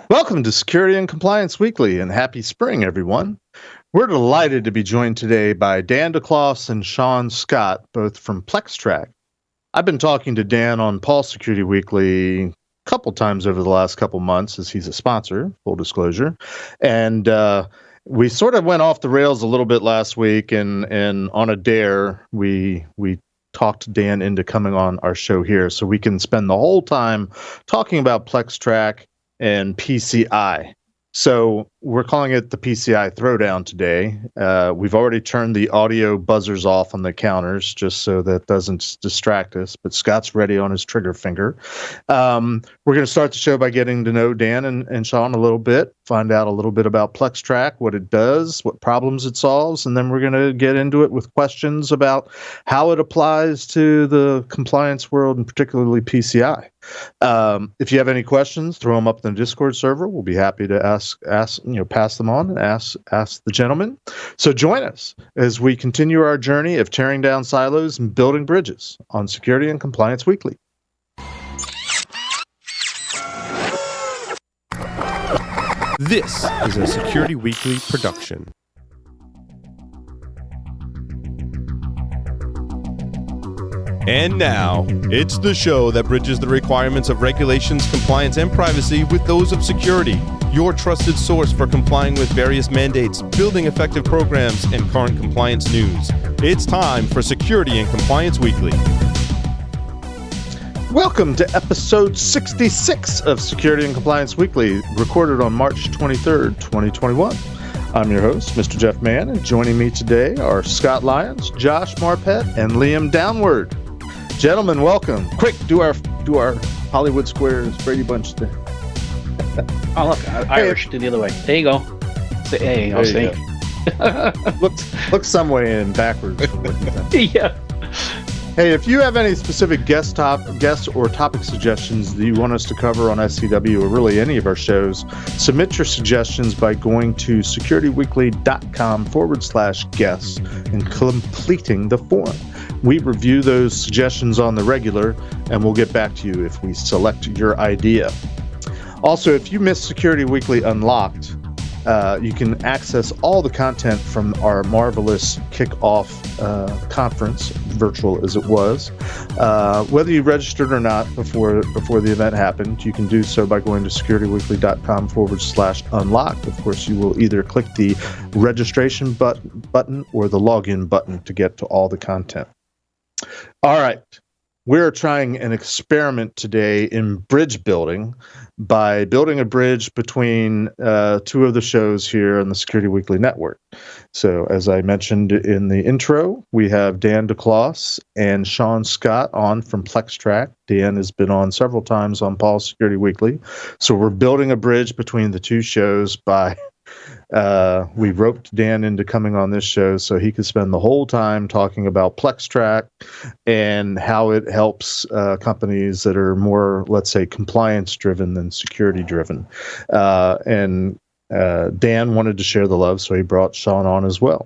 Welcome to Security and Compliance Weekly, and happy spring, everyone. We're delighted to be joined today by Dan DeCloss and Shawn Scott, both from PlexTrac. I've been talking to Dan on Paul Security Weekly a couple times over the last couple months, as he's a sponsor, full disclosure. And we sort of went off the rails a little bit last week, and on a dare, we talked Dan into coming on our show here so we can spend the whole time talking about PlexTrac and PCI. So we're calling it the PCI Throwdown today. We've already turned the audio buzzers off on the counters just so that doesn't distract us, but Scott's ready on his trigger finger. We're going to start the show by getting to know Dan and Shawn a little bit, find out a little bit about PlexTrac, what it does, what problems it solves, and then we're going to get into it with questions about how it applies to the compliance world and particularly PCI. If you have any questions, throw them up in the Discord server. We'll be happy to pass them on and ask the gentlemen. So join us as we continue our journey of tearing down silos and building bridges on Security and Compliance Weekly. This is a Security Weekly production. And now, it's the show that bridges the requirements of regulations, compliance, and privacy with those of security. Your trusted source for complying with various mandates, building effective programs, and current compliance news. It's time for Security and Compliance Weekly. Welcome to episode 66 of Security and Compliance Weekly, recorded on March 23rd, 2021. I'm your host, Mr. Jeff Mann, and joining me today are Scott Lyons, Josh Marpet, and Liam Downward. Gentlemen, welcome. Quick, do our Hollywood Squares Brady Bunch thing. Oh, look, Irish, do the other way. There you go. Say, hey, I'll say. Look some way in backwards. Yeah. Hey, if you have any specific guest or topic suggestions that you want us to cover on SCW or really any of our shows, submit your suggestions by going to securityweekly.com/guests and completing the form. We review those suggestions on the regular, and we'll get back to you if we select your idea. Also, if you missed Security Weekly Unlocked, you can access all the content from our marvelous kickoff conference, virtual as it was. Whether you registered or not before the event happened, you can do so by going to securityweekly.com/unlocked. Of course, you will either click the registration button or the login button to get to all the content. All right. We're trying an experiment today in bridge building by building a bridge between two of the shows here on the Security Weekly Network. So as I mentioned in the intro, we have Dan DeCloss and Shawn Scott on from PlexTrac. Dan has been on several times on Paul's Security Weekly. So we're building a bridge between the two shows by... we roped Dan into coming on this show so he could spend the whole time talking about PlexTrac and how it helps companies that are more, let's say, compliance-driven than security-driven. And Dan wanted to share the love, so he brought Shawn on as well.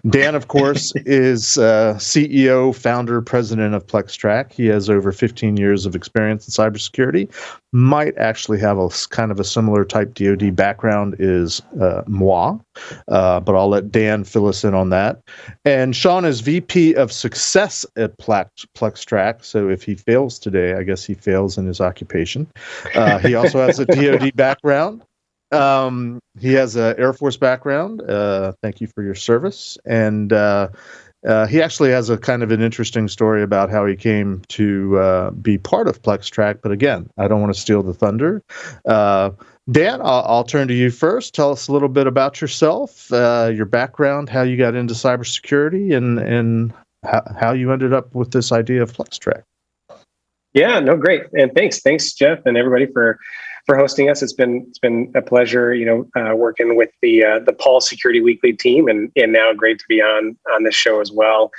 Dan, of course, is CEO, founder, president of PlexTrac. He has over 15 years of experience in cybersecurity. Might actually have a kind of a similar type DoD background is moi, but I'll let Dan fill us in on that. And Shawn is VP of Success at PlexTrac, so if he fails today, I guess he fails in his occupation. He also has a DoD background. He has an Air Force background. Thank you for your service. And he actually has a kind of an interesting story about how he came to be part of PlexTrac. But again, I don't want to steal the thunder. Dan, I'll turn to you first. Tell us a little bit about yourself, your background, how you got into cybersecurity, and how you ended up with this idea of PlexTrac. Yeah, no, great. And thanks, Jeff, and everybody for hosting us. It's been a pleasure, working with the Paul Security Weekly team, and now great to be on this show as well.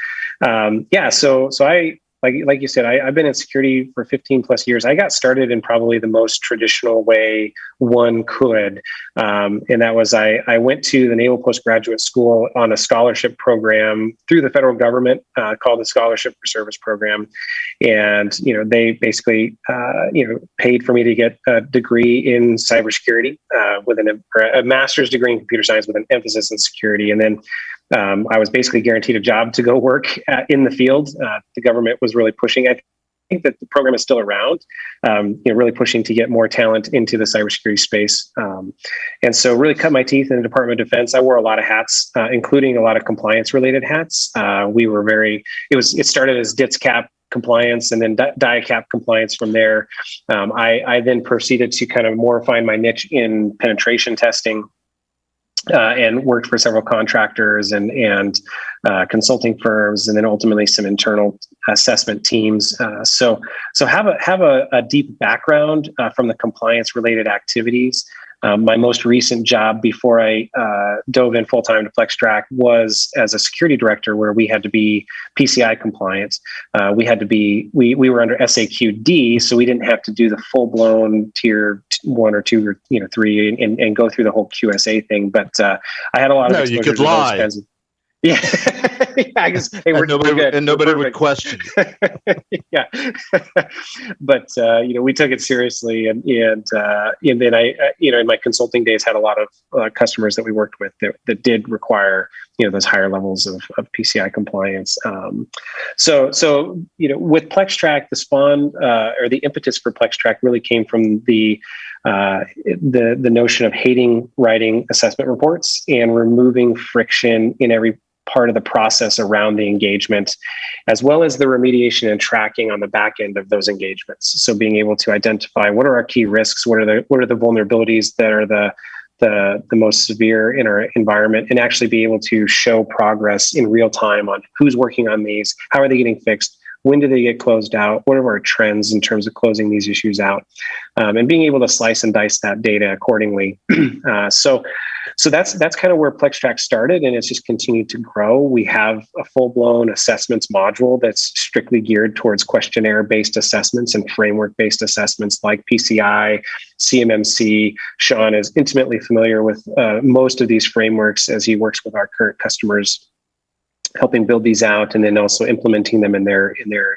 So I like you said, I've been in security for 15 plus years. I got started in probably the most traditional way one could. And that was I went to the Naval Postgraduate School on a scholarship program through the federal government called the Scholarship for Service Program. And, they basically, paid for me to get a degree in cybersecurity with a master's degree in computer science with an emphasis in security. And then I was basically guaranteed a job to go work in the field. The government was really pushing. I think that the program is still around, really pushing to get more talent into the cybersecurity space. And so really cut my teeth in the Department of Defense. I wore a lot of hats, including a lot of compliance related hats. It started as DITS cap compliance and then DIACAP compliance from there. I then proceeded to kind of more find my niche in penetration testing. And worked for several contractors and consulting firms, and then ultimately some internal assessment teams. So have a deep background from the compliance related activities. My most recent job before I dove in full time to PlexTrac was as a security director, where we had to be PCI compliant. We were under SAQD, so we didn't have to do the full blown tier 1 or 2 or 3 and go through the whole QSA thing. But I had a lot of exposure you could to lie. those kinds of. Yeah, I guess nobody would question. Yeah, but we took it seriously, and then I in my consulting days had a lot of customers that we worked with that did require those higher levels of PCI compliance. So with PlexTrac, the spawn or the impetus for PlexTrac really came from the notion of hating writing assessment reports and removing friction in every part of the process around the engagement, as well as the remediation and tracking on the back end of those engagements. So being able to identify what are our key risks, what are the vulnerabilities that are the most severe in our environment, and actually be able to show progress in real time on who's working on these, how are they getting fixed, when do they get closed out, what are our trends in terms of closing these issues out, and being able to slice and dice that data accordingly. So that's kind of where PlexTrac started, and it's just continued to grow. We have a full-blown assessments module that's strictly geared towards questionnaire-based assessments and framework-based assessments like PCI, CMMC. Shawn is intimately familiar with most of these frameworks as he works with our current customers, helping build these out and then also implementing them in their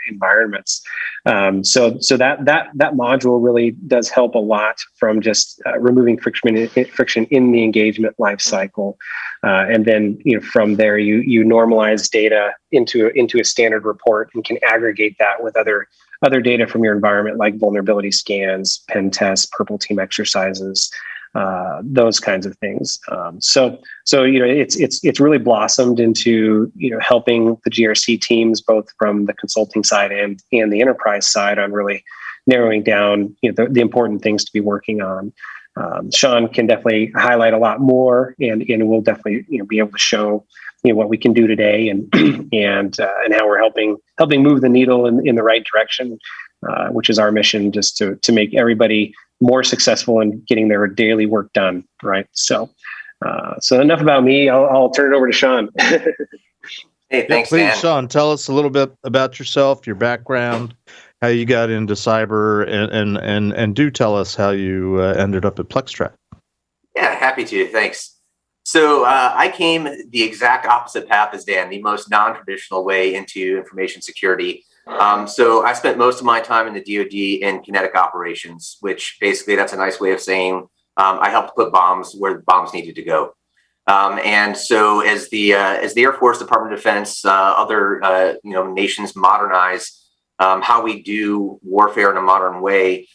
environments. So that module really does help a lot from just removing friction in the engagement life cycle. And then from there you normalize data into a standard report and can aggregate that with other data from your environment, like vulnerability scans, pen tests, purple team exercises, those kinds of things. So it's really blossomed into helping the GRC teams, both from the consulting side and the enterprise side, on really narrowing down the important things to be working on. Shawn can definitely highlight a lot more, and we'll definitely be able to show what we can do today and how we're helping move the needle in the right direction, which is our mission, just to make everybody more successful in getting their daily work done. Right. So enough about me. I'll turn it over to Shawn. Hey, thanks, please, Dan. Shawn, tell us a little bit about yourself, your background, how you got into cyber, and do tell us how you ended up at PlexTrac. Yeah, happy to. Thanks. So I came the exact opposite path as Dan, the most non-traditional way into information security. So I spent most of my time in the DoD in kinetic operations, which basically that's a nice way of saying I helped put bombs where the bombs needed to go. And so as the Air Force, Department of Defense, other nations modernize how we do warfare in a modern way,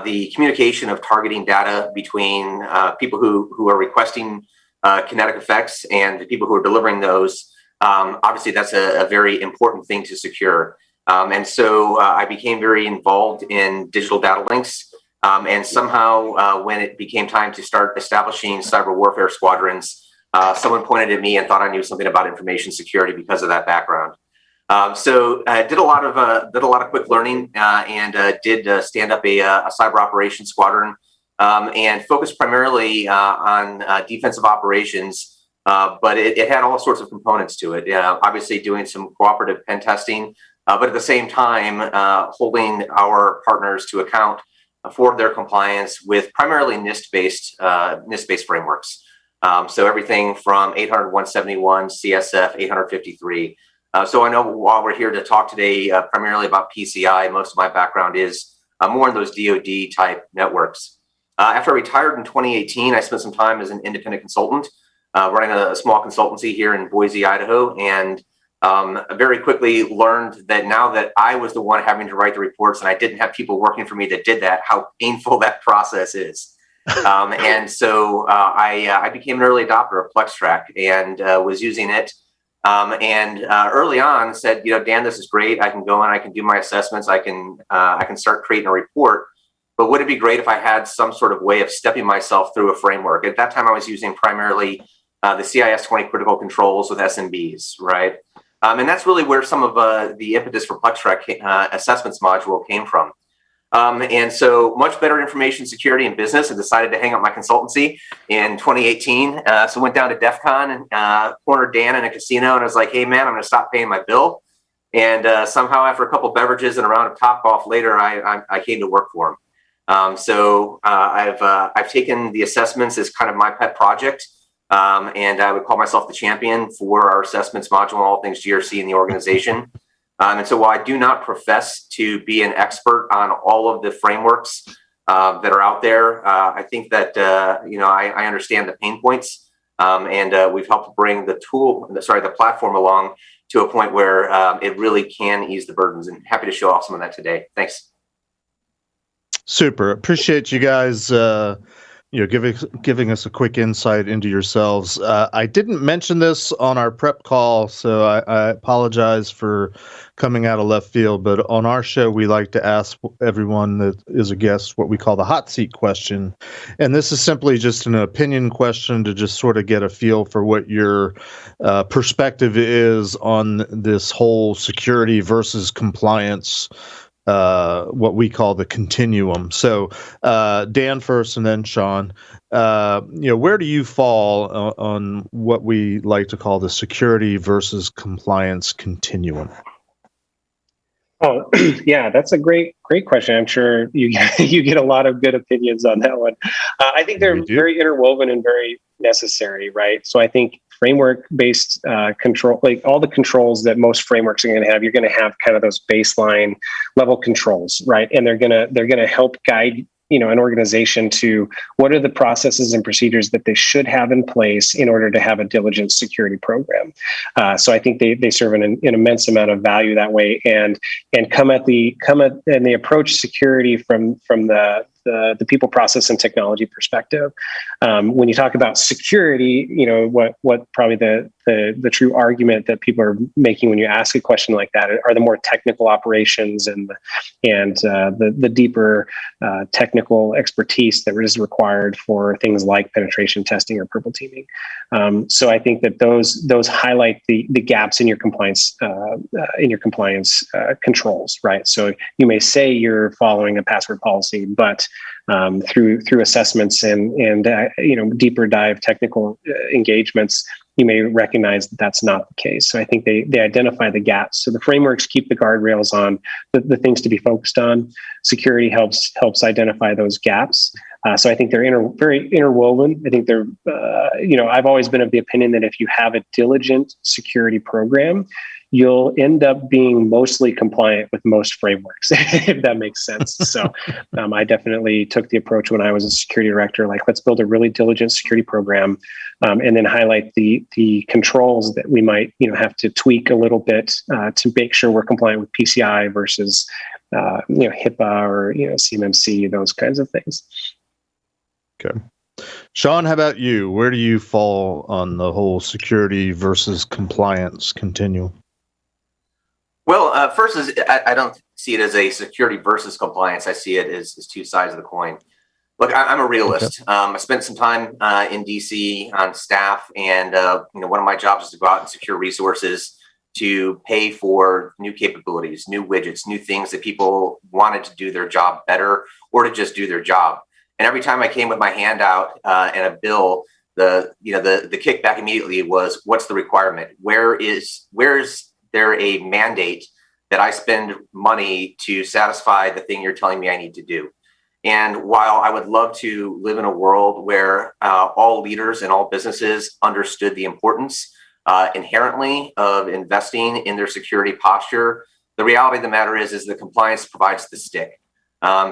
the communication of targeting data between people who are requesting kinetic effects and the people who are delivering those, obviously that's a very important thing to secure. And so I became very involved in digital data links. And somehow when it became time to start establishing cyber warfare squadrons, someone pointed at me and thought I knew something about information security because of that background. So I did a lot of quick learning and did stand up a cyber operations squadron and focused primarily on defensive operations. But it had all sorts of components to it. Obviously doing some cooperative pen testing, but at the same time, holding our partners to account for their compliance with primarily NIST-based frameworks. So everything from 800-171, CSF 853. So I know while we're here to talk today primarily about PCI, most of my background is more in those DoD type networks. After I retired in 2018, I spent some time as an independent consultant, running a small consultancy here in Boise, Idaho, and very quickly learned that now that I was the one having to write the reports and I didn't have people working for me that did that, how painful that process is. And so I became an early adopter of PlexTrac and was using it. And early on said, Dan, this is great. I can go in, I can do my assessments. I can start creating a report. But would it be great if I had some sort of way of stepping myself through a framework? At that time, I was using primarily the CIS 20 critical controls with SMBs, right? And that's really where some of the impetus for PlexTrac assessments module came from. And so much better information security in business, and decided to hang up my consultancy in 2018. So went down to DEF CON and cornered Dan in a casino, and I was like, hey, man, I'm going to stop paying my bill. And somehow after a couple beverages and a round of Topgolf later, I came to work for him. So I've taken the assessments as kind of my pet project. And I would call myself the champion for our assessments module and all things GRC in the organization. And so while I do not profess to be an expert on all of the frameworks that are out there, I think that, I understand the pain points, and we've helped bring the platform along to a point where it really can ease the burdens, and happy to show off some of that today. Thanks. Super. Appreciate you guys giving us a quick insight into yourselves. I didn't mention this on our prep call, so I apologize for coming out of left field, but on our show, we like to ask everyone that is a guest what we call the hot seat question. And this is simply just an opinion question to just sort of get a feel for what your perspective is on this whole security versus compliance, what we call the continuum. So Dan first and then Shawn, where do you fall on what we like to call the security versus compliance continuum? Oh, yeah, that's a great question. I'm sure you get a lot of good opinions on that one. I think they're very interwoven and very necessary, right? So I think framework-based control, like all the controls that most frameworks are going to have, you're going to have kind of those baseline level controls, right? And they're gonna help guide an organization to what are the processes and procedures that they should have in place in order to have a diligent security program. So I think they serve an immense amount of value that way, and they approach security from the people, process, and technology perspective. When you talk about security, what probably the true argument that people are making when you ask a question like that are the more technical operations and the deeper technical expertise that is required for things like penetration testing or purple teaming. So I think that those highlight the gaps in your compliance controls, right? So you may say you're following a password policy, but through assessments and deeper dive technical engagements, you may recognize that that's not the case. So I think they identify the gaps. So the frameworks keep the guardrails on the things to be focused on. Security helps identify those gaps. So I think they're very interwoven. I think they're, I've always been of the opinion that if you have a diligent security program, you'll end up being mostly compliant with most frameworks, if that makes sense. So I definitely took the approach when I was a security director, like, let's build a really diligent security program, and then highlight the controls that we might have to tweak a little bit to make sure we're compliant with PCI versus HIPAA or CMMC, those kinds of things. Okay. Shawn, how about you? Where do you fall on the whole security versus compliance continuum? Well, first is I don't see it as a security versus compliance. I see it as two sides of the coin. Look, I'm a realist. Okay. I spent some time in DC on staff, and one of my jobs is to go out and secure resources to pay for new capabilities, new widgets, new things that people wanted to do their job better or to just do their job. And every time I came with my hand out and a bill, the kickback immediately was, what's the requirement? Where is there a mandate that I spend money to satisfy the thing you're telling me I need to do. And while I would love to live in a world where all leaders and all businesses understood the importance inherently of investing in their security posture, the reality of the matter is that compliance provides the stick.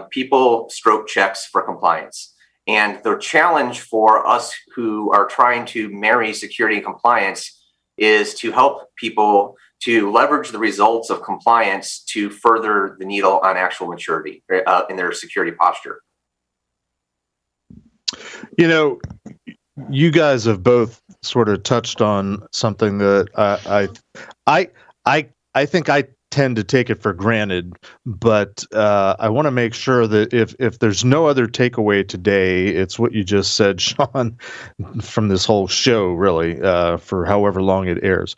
People stroke checks for compliance. And the challenge for us who are trying to marry security and compliance is to help people to leverage the results of compliance to further the needle on actual maturity in their security posture. You know, you guys have both sort of touched on something that I think I tend to take it for granted, but I want to make sure that if there's no other takeaway today, it's what you just said, Shawn, from this whole show, really, for however long it airs,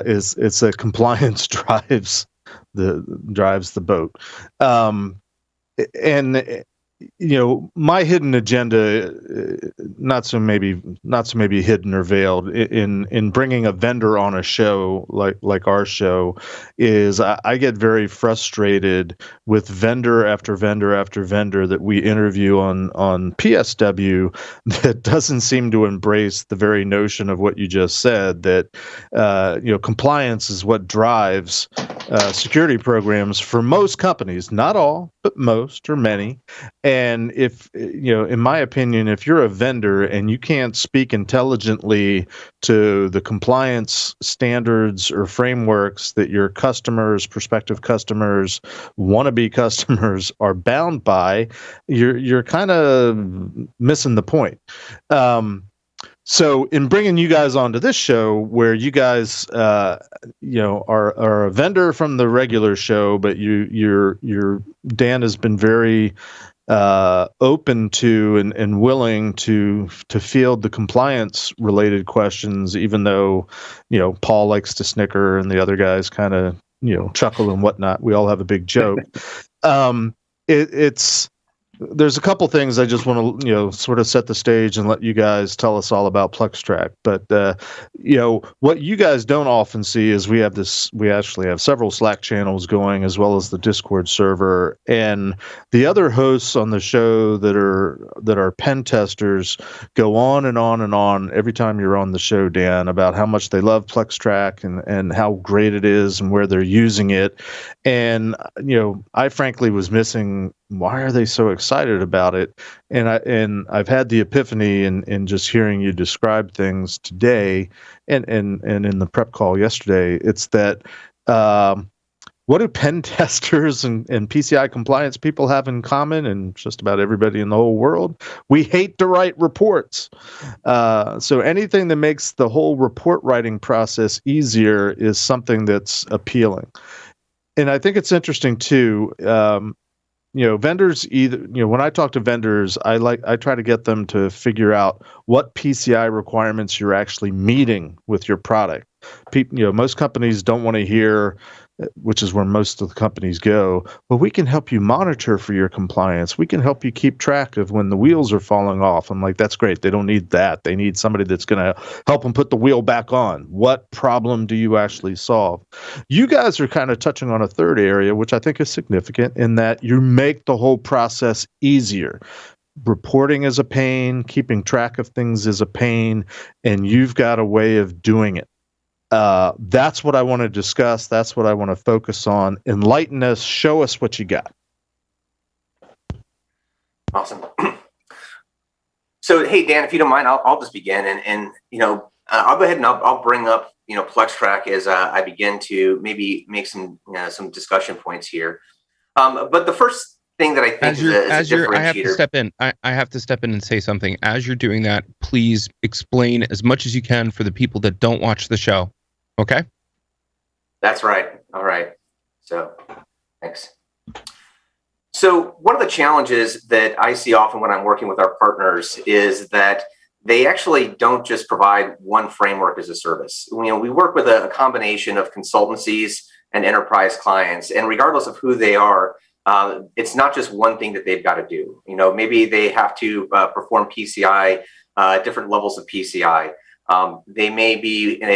is it's that compliance drives the boat, and you know, my hidden agenda, not so maybe hidden or veiled, in bringing a vendor on a show like our show, is I get very frustrated with vendor after vendor after vendor that we interview on PSW that doesn't seem to embrace the very notion of what you just said, that you know, compliance is what drives security programs for most companies, not all, but most or many. And if, you know, in my opinion, if you're a vendor and you can't speak intelligently to the compliance standards or frameworks that your customers, prospective customers, wannabe customers are bound by, you're kind of missing the point. So in bringing you guys onto this show, where you guys, you know, are a vendor from the regular show, but your Dan has been very open to and willing to field the compliance related questions, even though, you know, Paul likes to snicker and the other guys kind of, you know, chuckle and whatnot. We all have a big joke. There's a couple things I just want to, you know, sort of set the stage and let you guys tell us all about PlexTrac. But, you know, what you guys don't often see is we actually have several Slack channels going, as well as the Discord server. And the other hosts on the show that are pen testers go on and on and on every time you're on the show, Dan, about how much they love PlexTrac and how great it is and where they're using it. And, you know, I frankly was missing, why are they so excited about it? And I've had the epiphany in just hearing you describe things today and in the prep call yesterday. It's that what do pen testers and PCI compliance people have in common, and just about everybody in the whole world? We hate to write reports. So anything that makes the whole report writing process easier is something that's appealing. And I think it's interesting too. You know, vendors either, you know, when I talk to vendors, I try to get them to figure out what PCI requirements you're actually meeting with your product. You know, most companies don't want to hear, which is where most of the companies go, well, we can help you monitor for your compliance. We can help you keep track of when the wheels are falling off. I'm like, that's great. They don't need that. They need somebody that's going to help them put the wheel back on. What problem do you actually solve? You guys are kind of touching on a third area, which I think is significant, in that you make the whole process easier. Reporting is a pain, keeping track of things is a pain, and you've got a way of doing it. That's what I want to discuss. That's what I want to focus on. Enlighten us. Show us what you got. Awesome. So, hey, Dan, if you don't mind, I'll just begin. And you know, I'll go ahead and I'll bring up, you know, PlexTrac as I begin to maybe make some discussion points here. But the first thing that I think is a differentiator. I have to step in. I have to step in and say something. As you're doing that, please explain as much as you can for the people that don't watch the show. Okay? That's right. All right. So, thanks. So, one of the challenges that I see often when I'm working with our partners is that they actually don't just provide one framework as a service. You know, we work with a combination of consultancies and enterprise clients, and regardless of who they are, it's not just one thing that they've got to do. You know, maybe they have to perform PCI, different levels of PCI. They may be in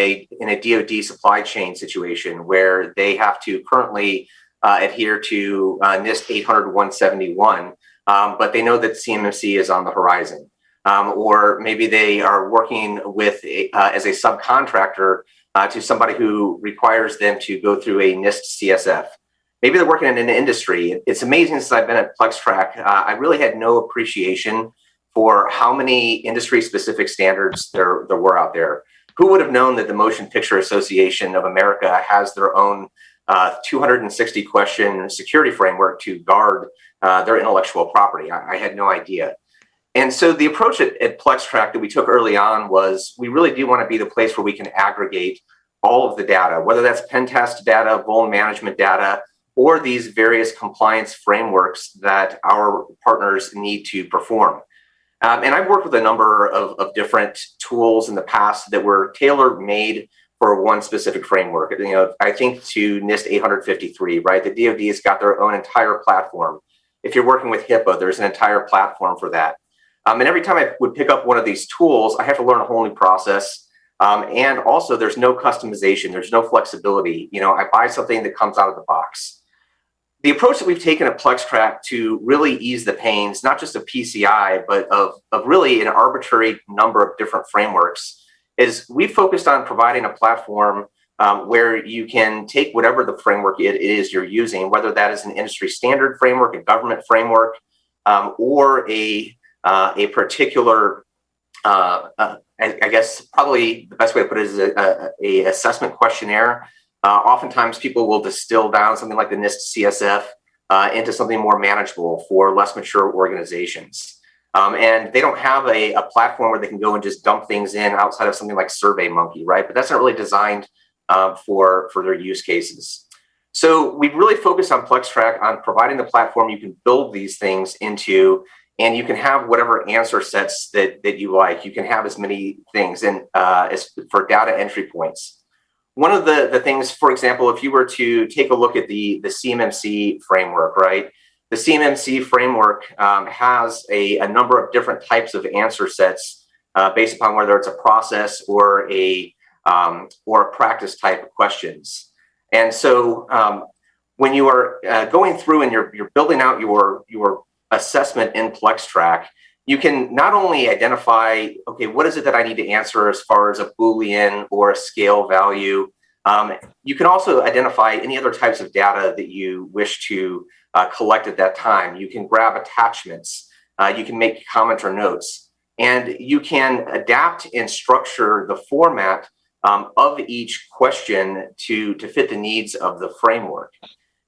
a DoD supply chain situation where they have to currently adhere to NIST 800-171, but they know that CMMC is on the horizon. Or maybe they are working with as a subcontractor to somebody who requires them to go through a NIST CSF. Maybe they're working in an industry. It's amazing since I've been at PlexTrac, I really had no appreciation for how many industry-specific standards there were out there. Who would have known that the Motion Picture Association of America has their own 260 question security framework to guard their intellectual property? I had no idea. And so the approach at PlexTrac that we took early on was we really do want to be the place where we can aggregate all of the data, whether that's pen test data, vuln management data, or these various compliance frameworks that our partners need to perform. And I've worked with a number of different tools in the past that were tailor-made for one specific framework. You know, I think to NIST 853, right? The DoD has got their own entire platform. If you're working with HIPAA, there's an entire platform for that. And every time I would pick up one of these tools, I have to learn a whole new process. And also, there's no customization. There's no flexibility. You know, I buy something that comes out of the box. The approach that we've taken at PlexTrac to really ease the pains, not just of PCI, but of really an arbitrary number of different frameworks, is we focused on providing a platform where you can take whatever the framework it is you're using, whether that is an industry standard framework, a government framework, or a particular, I guess probably the best way to put it is a assessment questionnaire. Oftentimes people will distill down something like the NIST CSF into something more manageable for less mature organizations. And they don't have a platform where they can go and just dump things in outside of something like SurveyMonkey, right? But that's not really designed for their use cases. So we really focus on PlexTrac on providing the platform you can build these things into, and you can have whatever answer sets that you like. You can have as many things as for data entry points. One of the things, for example, if you were to take a look at the CMMC framework, right? The CMMC framework has a number of different types of answer sets based upon whether it's a process or a practice type of questions. And so when you are going through and you're building out your assessment in PlexTrac, you can not only identify, okay, what is it that I need to answer as far as a Boolean or a scale value? You can also identify any other types of data that you wish to collect at that time. You can grab attachments, you can make comments or notes, and you can adapt and structure the format of each question to fit the needs of the framework.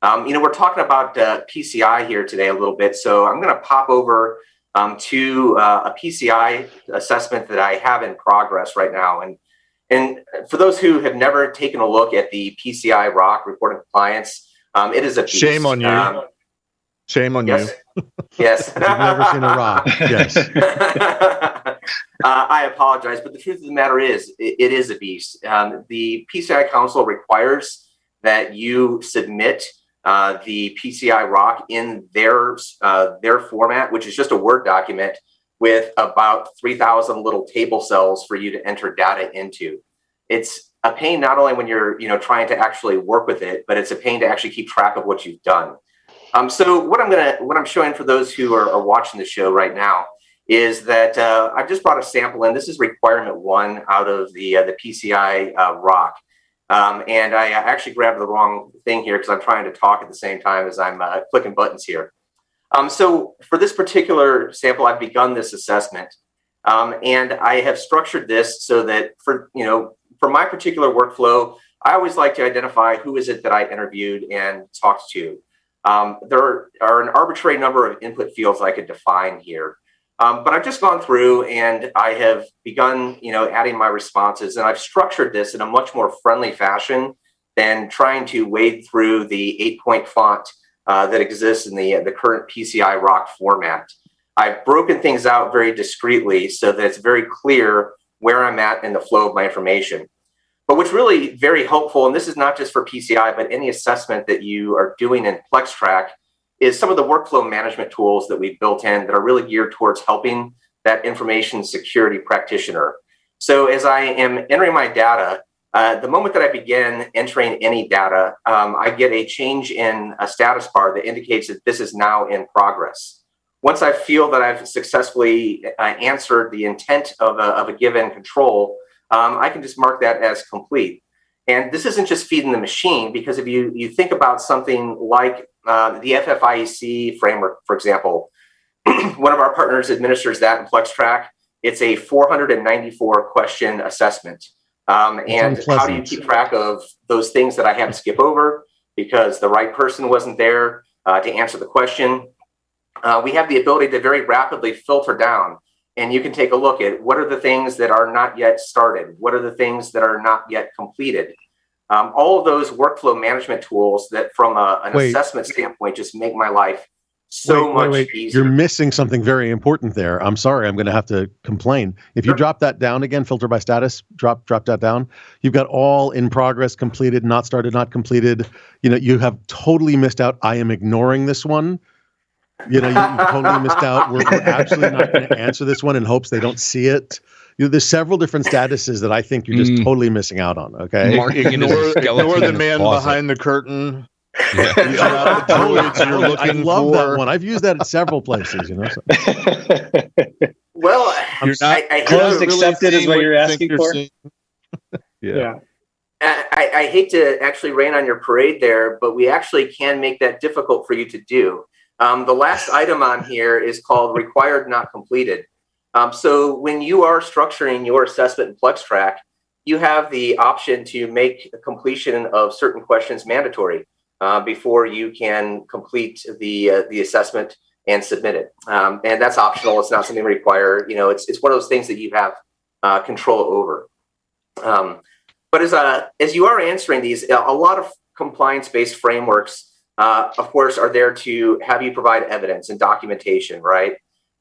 We're talking about PCI here today a little bit, so I'm going to pop over to a PCI assessment that I have in progress right now. And for those who have never taken a look at the PCI ROC reporting compliance, it is a beast. Shame on you. Shame on yes. you. Yes. You've never seen a ROC. Yes. I apologize, but the truth of the matter is, it is a beast. The PCI Council requires that you submit the PCI ROC in their format, which is just a Word document with about 3,000 little table cells for you to enter data into. It's a pain not only when you're trying to actually work with it, but it's a pain to actually keep track of what you've done. So what I'm showing for those who are watching the show right now is that I've just brought a sample in. This is requirement 1 out of the PCI ROC. And I actually grabbed the wrong thing here because I'm trying to talk at the same time as I'm clicking buttons here. So for this particular sample, I've begun this assessment, and I have structured this so that for my particular workflow, I always like to identify who is it that I interviewed and talked to. There are an arbitrary number of input fields I could define here. But I've just gone through and I have begun, adding my responses, and I've structured this in a much more friendly fashion than trying to wade through the 8-point font that exists in the current PCI ROC format. I've broken things out very discreetly so that it's very clear where I'm at in the flow of my information. But what's really very helpful, and this is not just for PCI, but any assessment that you are doing in PlexTrac, is some of the workflow management tools that we've built in that are really geared towards helping that information security practitioner. So as I am entering my data, the moment that I begin entering any data, I get a change in a status bar that indicates that this is now in progress. Once I feel that I've successfully answered the intent of a given control, I can just mark that as complete. And this isn't just feeding the machine, because if you think about something like the FFIEC framework, for example, one of our partners administers that in PlexTrac. It's a 494 question assessment. And how do you keep track of those things that I had to skip over because the right person wasn't there to answer the question? We have the ability to very rapidly filter down, and you can take a look at what are the things that are not yet started, what are the things that are not yet completed. All of those workflow management tools that from an assessment standpoint just make my life so much easier. You're missing something very important there. I'm sorry, I'm going to have to complain. If you drop that down again, filter by status, drop that down. You've got all in progress, completed, not started, not completed. You have totally missed out. I am ignoring this one. You totally missed out. We're absolutely not going to answer this one in hopes they don't see it. There's several different statuses that I think you're just totally missing out on. Okay, ignore the man behind the curtain. Yeah. I love that one. I've used that in several places. Well, I closed accepted is what you're asking for. Yeah. I hate to actually rain on your parade there, but we actually can make that difficult for you to do. The last item on here is called required not completed. So when you are structuring your assessment in PlexTrac, you have the option to make the completion of certain questions mandatory before you can complete the assessment and submit it. And that's optional. It's not something required. It's one of those things that you have control over. But as you are answering these, a lot of compliance-based frameworks, of course, are there to have you provide evidence and documentation, right?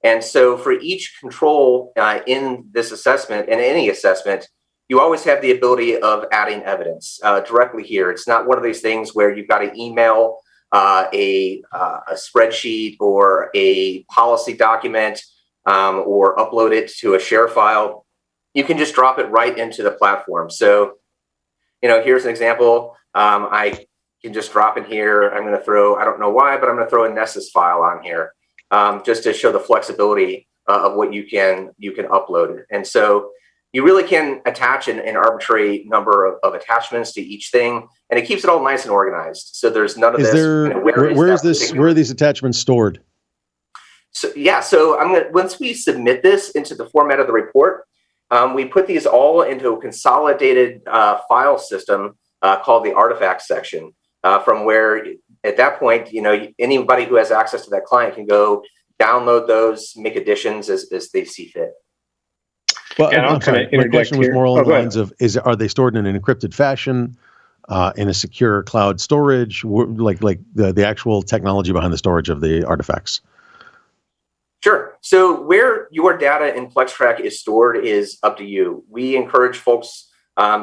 And so for each control in this assessment and any assessment, you always have the ability of adding evidence directly here. It's not one of these things where you've got to email a spreadsheet or a policy document or upload it to a share file. You can just drop it right into the platform. So, here's an example. I can just drop in here. I'm going to throw, I don't know why, but I'm going to throw a Nessus file on here just to show the flexibility of what you can upload. And so you really can attach an arbitrary number of attachments to each thing, and it keeps it all nice and organized. So there's none of this. Where are these attachments stored? So I'm gonna, once we submit this into the format of the report, we put these all into a consolidated file system called the artifacts section. From where, at that point, anybody who has access to that client can go download those, make additions as they see fit. Well, I'm sorry. My question was more along the lines of: are they stored in an encrypted fashion, in a secure cloud storage, like the actual technology behind the storage of the artifacts? Sure. So where your data in PlexTrac is stored is up to you. We encourage folks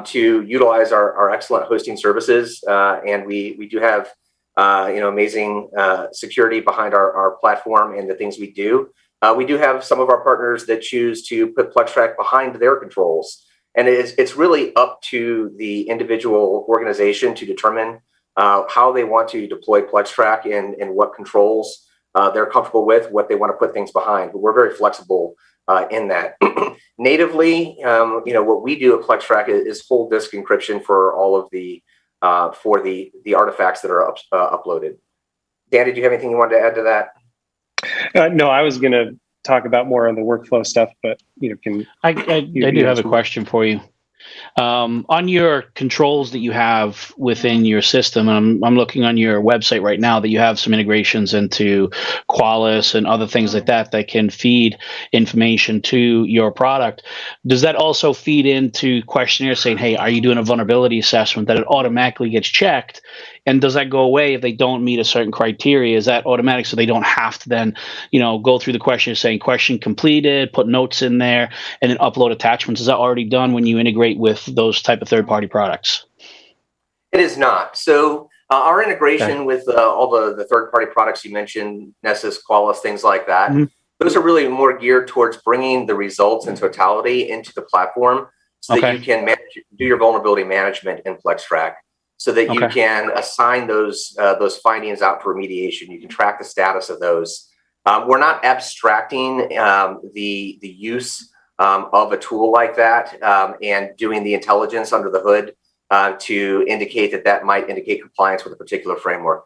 to utilize our excellent hosting services, and we do have amazing security behind our platform and the things we do. We do have some of our partners that choose to put PlexTrac behind their controls, and it's really up to the individual organization to determine how they want to deploy PlexTrac and what controls they're comfortable with, what they want to put things behind. But we're very flexible in that. Natively, what we do at PlexTrac is full disk encryption for all of the artifacts that are uploaded. Dan, did you have anything you wanted to add to that? No, I was going to talk about more on the workflow stuff, but I do have a question for you. On your controls that you have within your system, I'm looking on your website right now that you have some integrations into Qualys and other things like that can feed information to your product. Does that also feed into questionnaires saying, hey, are you doing a vulnerability assessment, that it automatically gets checked? And does that go away if they don't meet a certain criteria? Is that automatic so they don't have to then, go through the question saying question completed, put notes in there, and then upload attachments? Is that already done when you integrate with those type of third-party products? It is not. So our integration with all the third-party products you mentioned, Nessus, Qualys, things like that, Those are really more geared towards bringing the results in totality into the platform so that you can do your vulnerability management in PlexTrac, so that you can assign those findings out for remediation. You can track the status of those. We're not abstracting the use of a tool like that and doing the intelligence under the hood to indicate that might indicate compliance with a particular framework.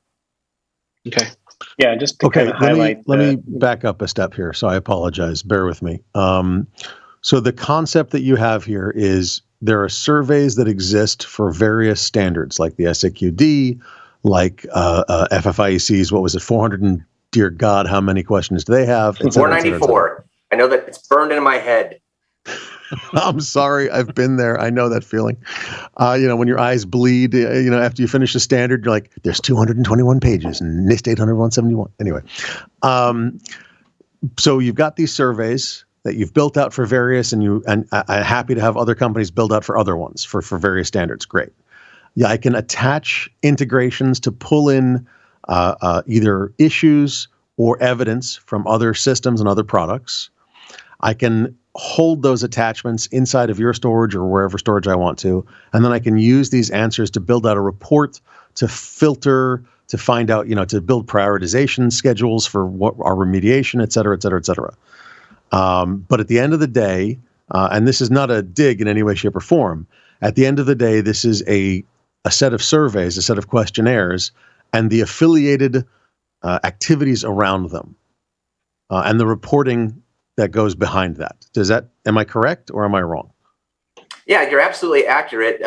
Okay. Yeah, just to kind of highlight. Let me back up a step here. So I apologize. Bear with me. So the concept that you have here is there are surveys that exist for various standards, like the SCW, like FFIECs. What was it? 400 and dear God, how many questions do they have? 494. I know that it's burned into my head. I'm sorry. I've been there. I know that feeling. When your eyes bleed, after you finish a standard, you're like, there's 221 pages and NIST 800 171. Anyway. So you've got these surveys that you've built out for various, and I'm happy to have other companies build out for other ones for various standards. Great. Yeah, I can attach integrations to pull in either issues or evidence from other systems and other products. I can hold those attachments inside of your storage or wherever storage I want to, and then I can use these answers to build out a report, to filter, to find out, to build prioritization schedules for what our remediation, et cetera, et cetera, et cetera. But at the end of the day, and this is not a dig in any way, shape, or form, at the end of the day, this is a set of surveys, a set of questionnaires, and the affiliated activities around them, and the reporting that goes behind that. Am I correct or am I wrong? Yeah, you're absolutely accurate.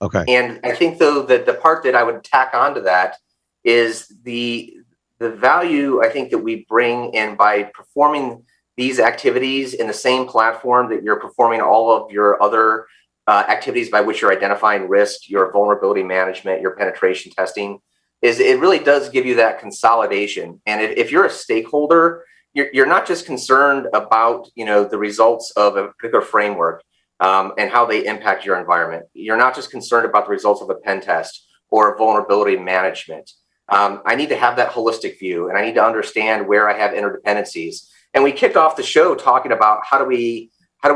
Okay. And I think, though, that the part that I would tack onto that is the value, I think, that we bring in by performing these activities in the same platform that you're performing all of your other activities by which you're identifying risk, your vulnerability management, your penetration testing, is it really does give you that consolidation. And if you're a stakeholder, you're not just concerned about the results of a particular framework and how they impact your environment. You're not just concerned about the results of a pen test or vulnerability management. I need to have that holistic view, and I need to understand where I have interdependencies. And we kicked off the show talking about how do we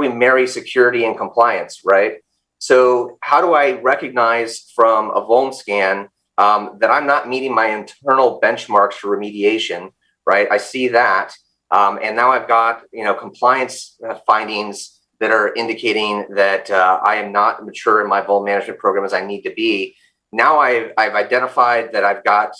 marry security and compliance, right? So how do I recognize from a vuln scan that I'm not meeting my internal benchmarks for remediation, right? I see that. And now I've got, compliance findings that are indicating that I am not mature in my vuln management program as I need to be. Now I've identified that I've got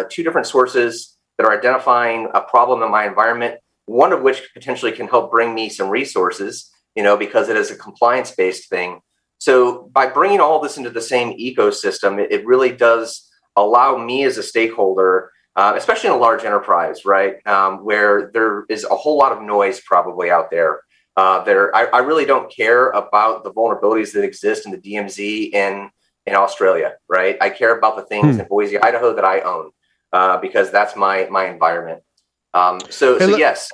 two different sources that are identifying a problem in my environment, one of which potentially can help bring me some resources, because it is a compliance-based thing. So by bringing all this into the same ecosystem, it really does allow me as a stakeholder, especially in a large enterprise, right, where there is a whole lot of noise probably out there. I really don't care about the vulnerabilities that exist in the DMZ in Australia, right? I care about the things in Boise, Idaho that I own because that's my environment. So yes,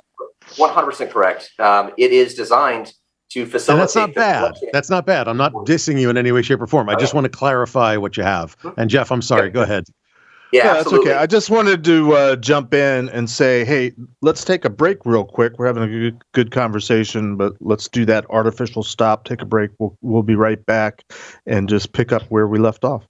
100% correct. It is designed to facilitate. And that's not bad. That's not bad. I'm not dissing you in any way, shape, or form. I just want to clarify what you have. And Jeff, I'm sorry. Go ahead. Yeah, that's okay. I just wanted to jump in and say, hey, let's take a break real quick. We're having a good conversation, but let's do that artificial stop, take a break. We'll be right back and just pick up where we left off.